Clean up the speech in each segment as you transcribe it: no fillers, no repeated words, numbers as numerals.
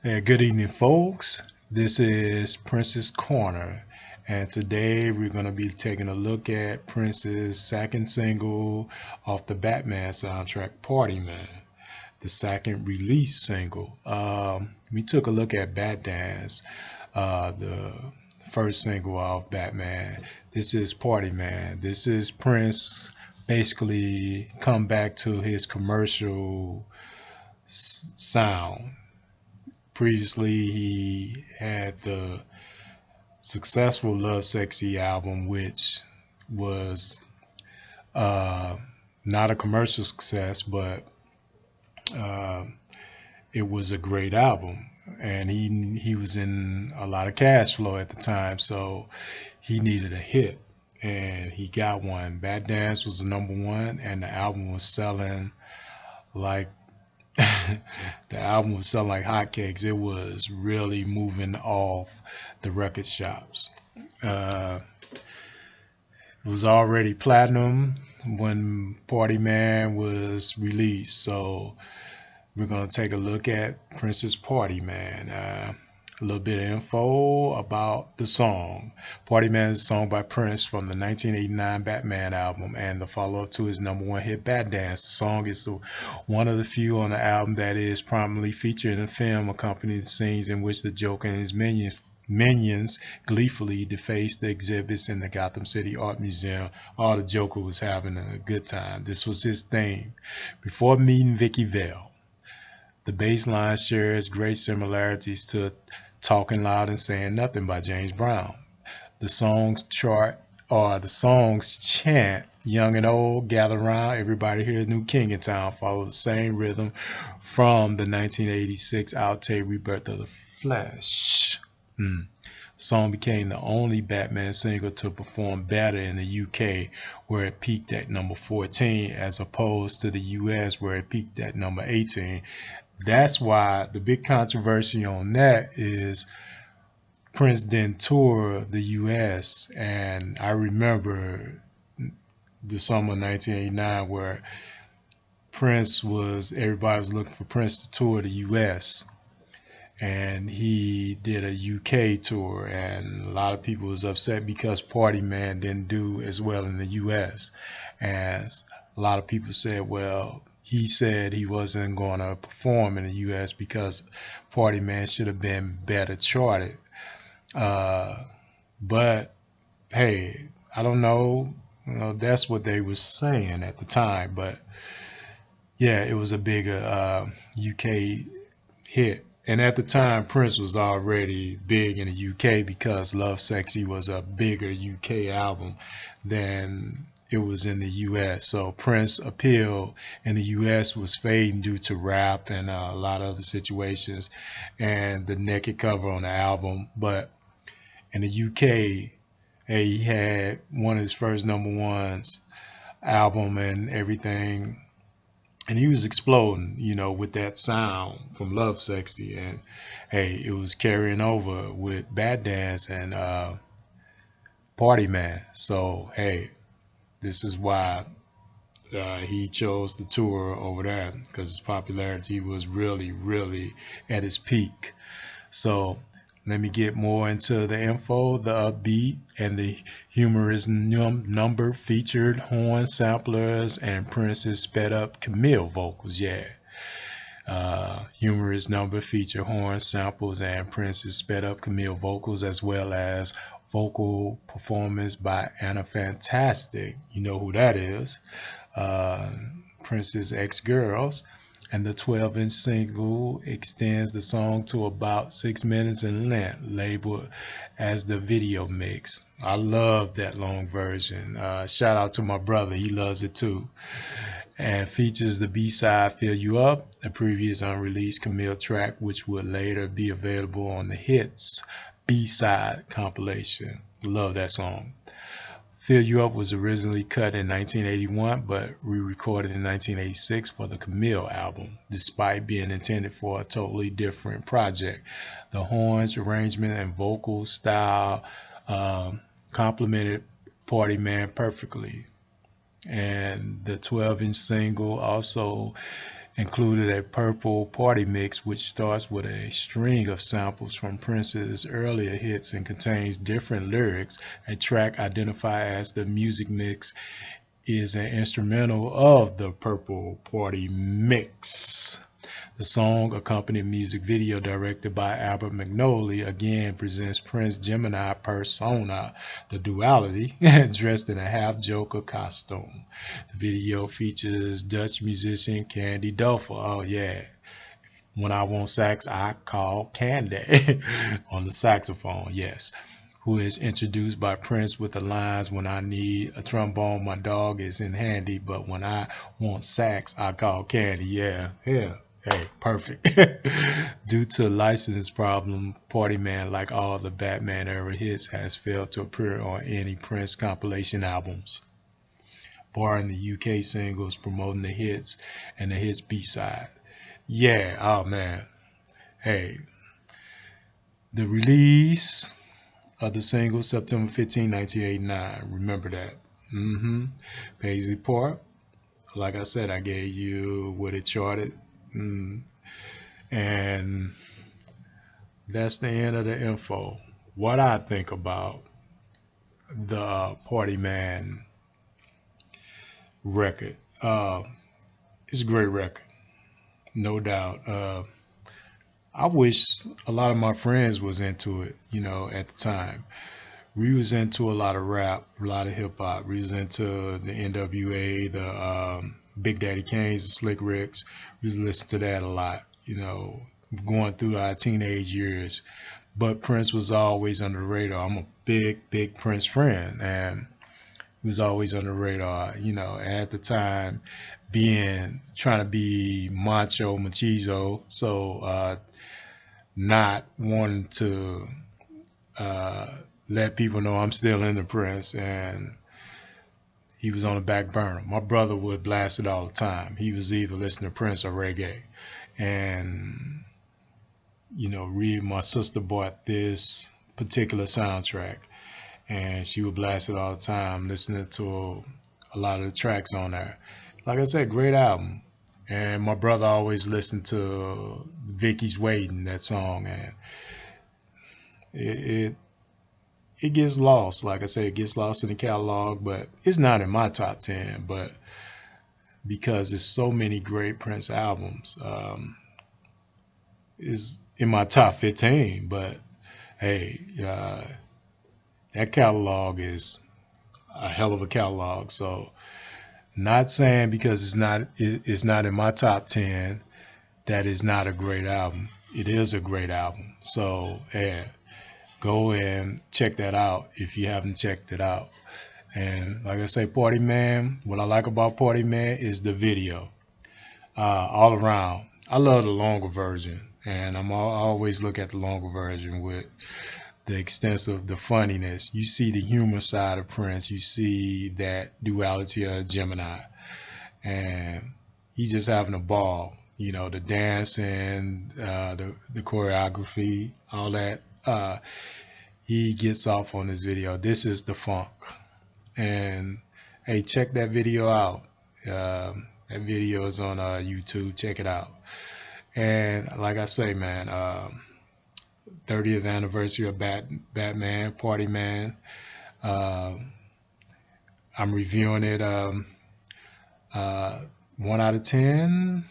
Good evening, folks. This is Prince's Corner, and today we're going to be taking a look at Prince's second single off the Batman soundtrack, Partyman, the second release single. We took a look at Bat Dance, the first single off Batman. This is Partyman. This is Prince basically come back to his commercial sound. Previously, he had the successful Love Sexy album, which was uh, not a commercial success, but uh, it was a great album. And he was in a lot of cash flow at the time, so he needed a hit, and he got one. Bad Dance was the number one, and the album was selling like the album was selling like hotcakes. It was really moving off the record shops. Uh, it was already platinum when Party Man was released. So we're gonna take a look at Prince's Party Man. A little bit of info about the song. Party Man is a song by Prince from the 1989 Batman album and the follow-up to his number one hit, Bat Dance. The song is one of the few on the album that is prominently featured in a film accompanying the scenes in which the Joker and his minions gleefully defaced the exhibits in the Gotham City Art Museum. The Joker was having a good time. This was his theme. Before meeting Vickie Vale, the bass line shares great similarities to Talking Loud and Saying Nothing by James Brown. The songs chant, young and old, gather around, everybody here, new king in town, follow the same rhythm from the 1986 outtake Rebirth of the Flesh. The song became the only Batman single to perform better in the UK, where it peaked at number 14, as opposed to the US, where it peaked at number 18. That's why the big controversy on that is Prince didn't tour the US. And I remember the summer of 1989 where everybody was looking for Prince to tour the US. And he did a UK tour, and a lot of people was upset because Party Man didn't do as well in the US. As a lot of people said, well, he said he wasn't going to perform in the US because Party Man should have been better charted. But hey, I don't know. That's what they were saying at the time. But yeah, it was a bigger UK hit. And at the time, Prince was already big in the UK because Love Sexy was a bigger UK album than it was in the US. So Prince appeal in the US was fading due to rap and a lot of other situations and the naked cover on the album. But in the UK, hey, he had one of his first number ones album and everything, and he was exploding, with that sound from Love Sexy, and hey, it was carrying over with Bad Dance and Party Man. So hey, this is why he chose to tour over there, because his popularity was really, really at its peak. So let me get more into the info. The upbeat and the humorous number featured horn samplers and Prince's sped up Camille vocals. Yeah. Humorous number featured horn samples and Prince's sped up Camille vocals, as well as vocal performance by Anna Fantastic. You know who that is. Prince's ex-girls. And the 12-inch single extends the song to about 6 minutes in length, labeled as the video mix. I love that long version. Shout out to my brother, he loves it too. And features the B-side Fill You Up, a previous unreleased Camille track, which would later be available on the Hits B-side compilation. Love that song. Fill You Up was originally cut in 1981, but re-recorded in 1986 for the Camille album, despite being intended for a totally different project. The horns, arrangement, and vocal style complemented Party Man perfectly. And the 12-inch single also included a purple party mix, which starts with a string of samples from Prince's earlier hits and contains different lyrics. A track identified as the music mix is an instrumental of the purple party mix. The song, accompanied music video directed by Albert Magnoli, again presents Prince Gemini persona, the duality, dressed in a half-Joker costume. The video features Dutch musician Candy Dulfer. Oh yeah, when I want sax, I call Candy on the saxophone. Yes. Who is introduced by Prince with the lines, "When I need a trombone, my dog is in handy, but when I want sax, I call Candy." Yeah, yeah. Hey, perfect. Due to license problem, Partyman, like all the Batman era hits, has failed to appear on any Prince compilation albums, barring the UK singles promoting the hits and the hits B-side. Yeah, oh man. Hey, the release of the single September 15, 1989. Remember that. Paisley Park. Like I said, I gave you what it charted. And that's the end of the info. What I think about the Party Man record. It's a great record, no doubt. I wish a lot of my friends was into it, at the time. We was into a lot of rap, a lot of hip hop. We was into the NWA, the Big Daddy Kane's, the Slick Ricks. We was listening to that a lot, going through our teenage years. But Prince was always on the radar. I'm a big Prince friend, and he was always on the radar. At the time, trying to be machizo, so not wanting to let people know I'm still into Prince, and he was on the back burner. My brother would blast it all the time. He was either listening to Prince or reggae, and my sister bought this particular soundtrack, and she would blast it all the time, listening to a lot of the tracks on there. Like I said, great album. And my brother always listened to Vickie's Waiting, that song, and it gets lost. Like I said, it gets lost in the catalog, but it's not in my top 10. But because there's so many great Prince albums, is in my top 15. But hey, that catalog is a hell of a catalog. So, not saying because it's not in my top 10 that is not a great album. It is a great album. So, yeah, go and check that out if you haven't checked it out. And like I say, Party Man, what I like about Party Man is the video. All around. I love the longer version, and I always look at the longer version with the funniness. You see the humor side of Prince. You see that duality of Gemini, and he's just having a ball. The dance and the choreography, all that. He gets off on this video. This is the funk, and hey, check that video out. That video is on YouTube. Check it out. And like I say, man, 30th anniversary of Batman Party Man. I'm reviewing it 1 out of 10.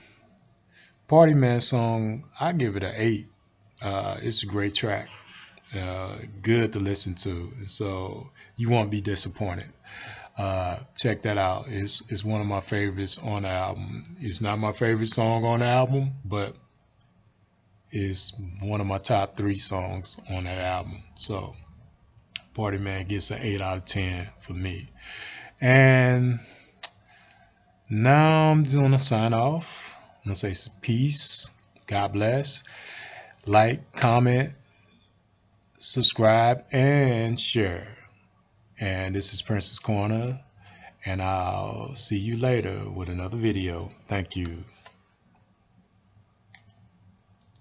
Party Man song, I give it an 8. It's a great track. Good to listen to. So you won't be disappointed. Check that out. It's one of my favorites on the album. It's not my favorite song on the album, but it's one of my top 3 songs on that album. So Party Man gets an 8 out of 10 for me. And now I'm just gonna sign off. I'm gonna say peace, God bless, like, comment, subscribe, and share. And this is Prince's Corner, and I'll see you later with another video. Thank you.